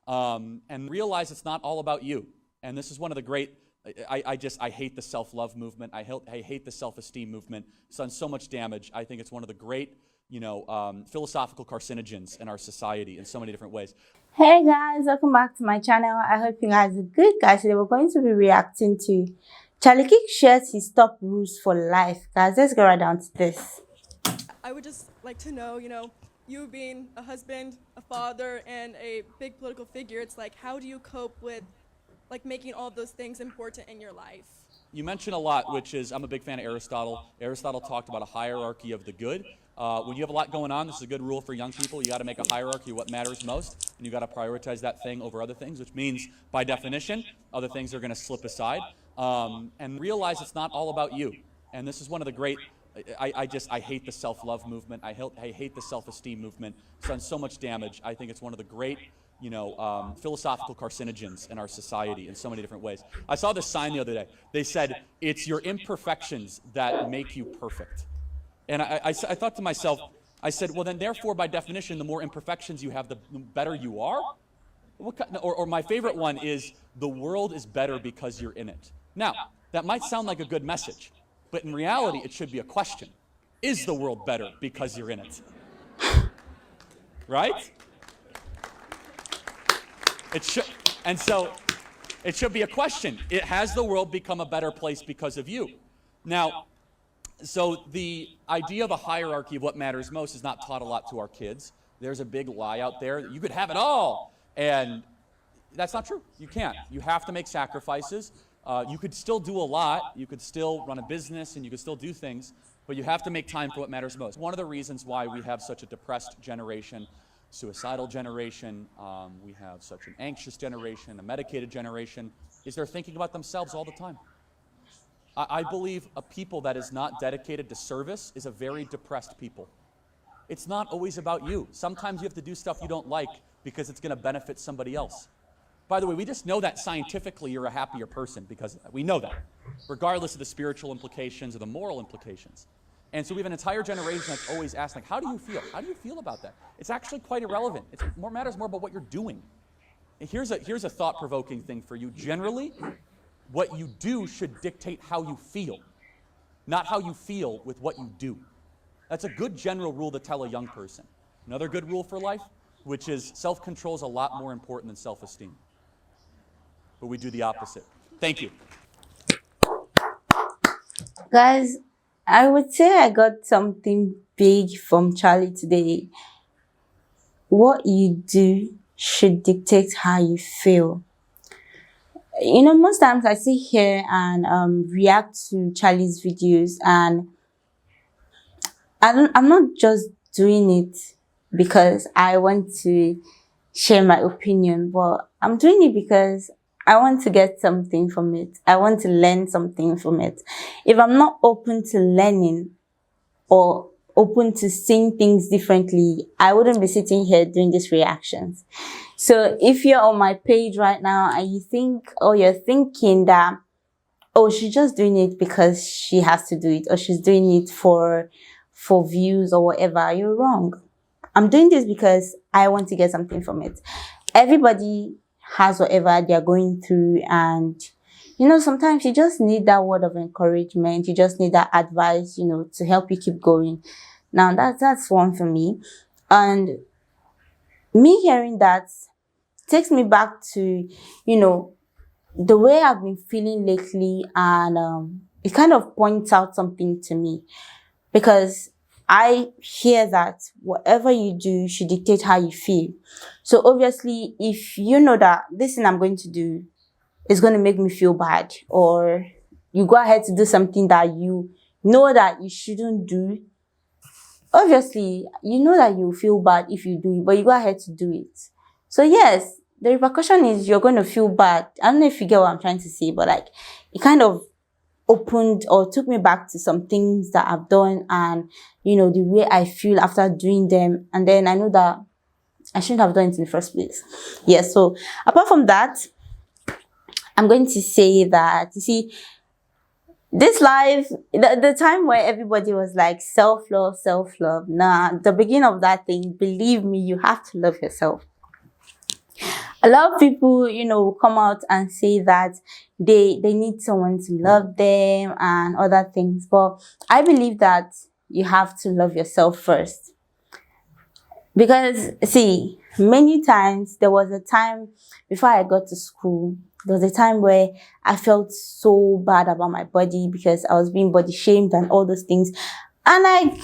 and realize it's not all about you. And this is one of the great, I hate the self-love movement. I hate the self-esteem movement. It's done so much damage. I think it's one of the great, philosophical carcinogens in our society in so many different ways. Hey guys, welcome back to my channel. I hope you guys are good. Guys, today we're going to be reacting to Charlie Kirk shares his top rules for life. Guys, let's go right down to this. I would just like to know, you being a husband, a father, and a big political figure, it's like, how do you cope with making all those things important in your life? You mentioned a lot, which is, I'm a big fan of Aristotle. Aristotle talked about a hierarchy of the good. When you have a lot going on, this is a good rule for young people. You got to make a hierarchy of what matters most, and you got to prioritize that thing over other things, which means, by definition, other things are going to slip aside. And realize it's not all about you. And this is one of the great, I hate the self-love movement. I hate the self-esteem movement. It's done so much damage. I think it's one of the great, philosophical carcinogens in our society in so many different ways. I saw this sign the other day. They said, it's your imperfections that make you perfect. And I thought to myself, I said, well then therefore by definition, the more imperfections you have, the better you are? Or my favorite one is, the world is better because you're in it. Now, that might sound like a good message, but in reality, it should be a question. Is the world better because you're in it? Right? It should, and so it should be a question. Has the world become a better place because of you? Now, so the idea of a hierarchy of what matters most is not taught a lot to our kids. There's a big lie out there that you could have it all, and that's not true. You can't. You have to make sacrifices. You could still do a lot. You could still run a business, and you could still do things, but you have to make time for what matters most. One of the reasons why we have such a depressed generation, suicidal generation, we have such an anxious generation, a medicated generation, is they're thinking about themselves all the time. I believe a people that is not dedicated to service is a very depressed people. It's not always about you. Sometimes you have to do stuff you don't like because it's going to benefit somebody else. By the way, we just know that scientifically you're a happier person because of that. We know that, regardless of the spiritual implications or the moral implications. And so we have an entire generation that's always asked, how do you feel? How do you feel about that? It's actually quite irrelevant. It matters more about what you're doing. And here's a thought-provoking thing for you. Generally, what you do should dictate how you feel, not how you feel with what you do. That's a good general rule to tell a young person. Another good rule for life, which is self-control is a lot more important than self-esteem. But we do the opposite. Thank you. Guys, I would say I got something big from Charlie today. What you do should dictate how you feel. Most times I sit here and react to Charlie's videos, and I'm not just doing it because I want to share my opinion, but I'm doing it because I want to get something from it. I want to learn something from it. If I'm not open to learning or open to seeing things differently, I wouldn't be sitting here doing these reactions. So if you're on my page right now and you think, or you're thinking that, oh, she's just doing it because she has to do it, or she's doing it for views or whatever, you're wrong. I'm doing this because I want to get something from it. Everybody has whatever they're going through, and sometimes you just need that word of encouragement. You just need that advice, to help you keep going. Now that's one for me. And me hearing that takes me back to, the way I've been feeling lately, and it kind of points out something to me, because I hear that whatever you do should dictate how you feel. So obviously, if you know that this thing I'm going to do is going to make me feel bad, or you go ahead to do something that you know that you shouldn't do, obviously, you know that you feel bad if you do it, but you go ahead to do it. So yes, the repercussion is you're going to feel bad. I don't know if you get what I'm trying to say, but it kind of opened or took me back to some things that I've done, and the way I feel after doing them, and then I know that I shouldn't have done it in the first place. Yes, so apart from that, I'm going to say that, you see, this life, the time where everybody was like self-love, the beginning of that thing, believe me, you have to love yourself. A lot of people, come out and say that they need someone to love them and other things. But I believe that you have to love yourself first. Because, see, many times there was a time before I got to school, there was a time where I felt so bad about my body because I was being body shamed and all those things. And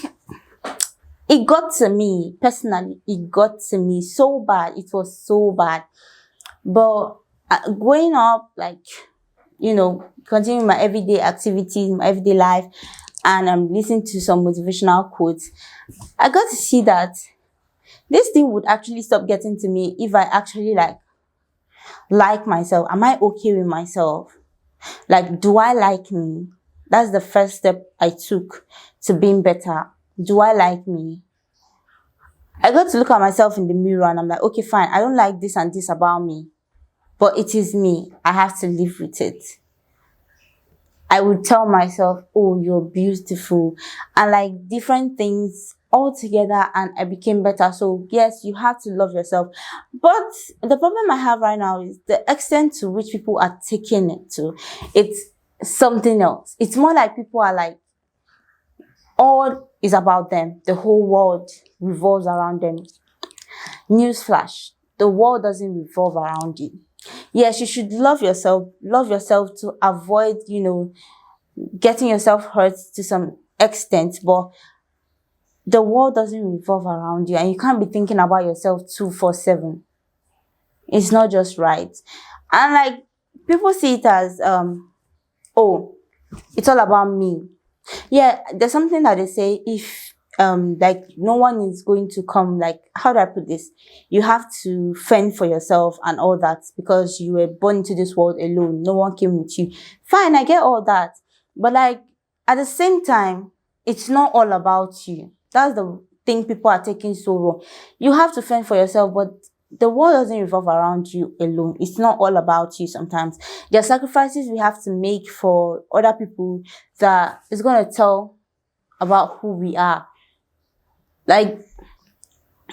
it got to me personally, it got to me so bad. It was so bad. But growing up, continuing my everyday activities, my everyday life, and I'm listening to some motivational quotes, I got to see that this thing would actually stop getting to me if I actually like myself. Am I okay with myself? Do I like me? That's the first step I took to being better. Do I like me? I got to look at myself in the mirror and I'm like, okay, fine. I don't like this and this about me, but it is me. I have to live with it. I would tell myself, oh, you're beautiful, and different things all together, and I became better. So yes, you have to love yourself. But the problem I have right now is the extent to which people are taking it to. It's something else. It's more like people are like, all is about them. The whole world revolves around them. Newsflash, the world doesn't revolve around you. Yes, you should love yourself. Love yourself to avoid, getting yourself hurt to some extent. But the world doesn't revolve around you, and you can't be thinking about yourself 2/7. It's not just right. And people see it as, oh, it's all about me. Yeah, there's something that they say, if no one is going to come, how do I put this? You have to fend for yourself and all that because you were born into this world alone. No one came with you. Fine, I get all that. But at the same time, it's not all about you. That's the thing people are taking so wrong. You have to fend for yourself, but the world doesn't revolve around you alone. It's not all about you sometimes. There are sacrifices we have to make for other people that is going to tell about who we are.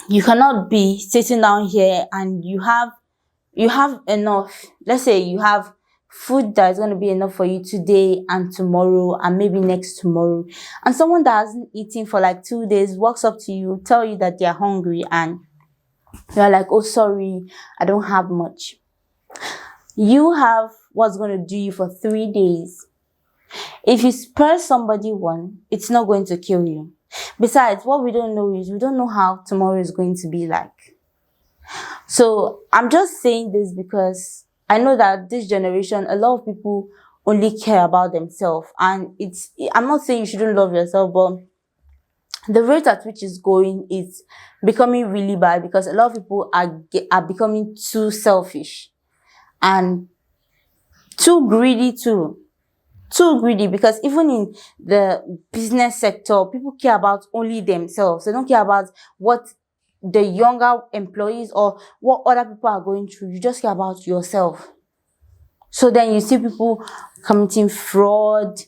You cannot be sitting down here and you have enough. Let's say you have food that is going to be enough for you today and tomorrow and maybe next tomorrow. And someone that hasn't eaten for 2 days walks up to you, tell you that they're hungry, and you're like, oh, sorry, I don't have much. You have what's going to do you for 3 days. If you spare somebody one, it's not going to kill you. Besides, what we don't know is we don't know how tomorrow is going to be like. So I'm just saying this because I know that this generation, a lot of people only care about themselves. And I'm not saying you shouldn't love yourself, but the rate at which it's going is becoming really bad because a lot of people are becoming too selfish and too greedy too. Too greedy, because even in the business sector, people care about only themselves. They don't care about what the younger employees or what other people are going through. You just care about yourself. So then you see people committing fraud,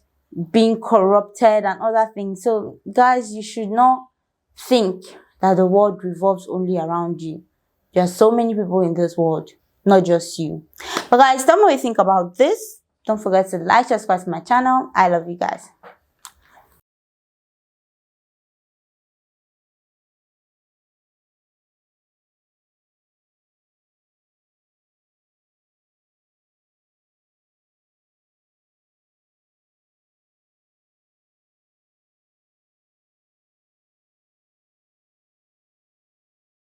being corrupted and other things. So guys, you should not think that the world revolves only around you. There are so many people in this world, not just you. But guys, tell me what you think about this. Don't forget to like, subscribe to my channel. I love you guys.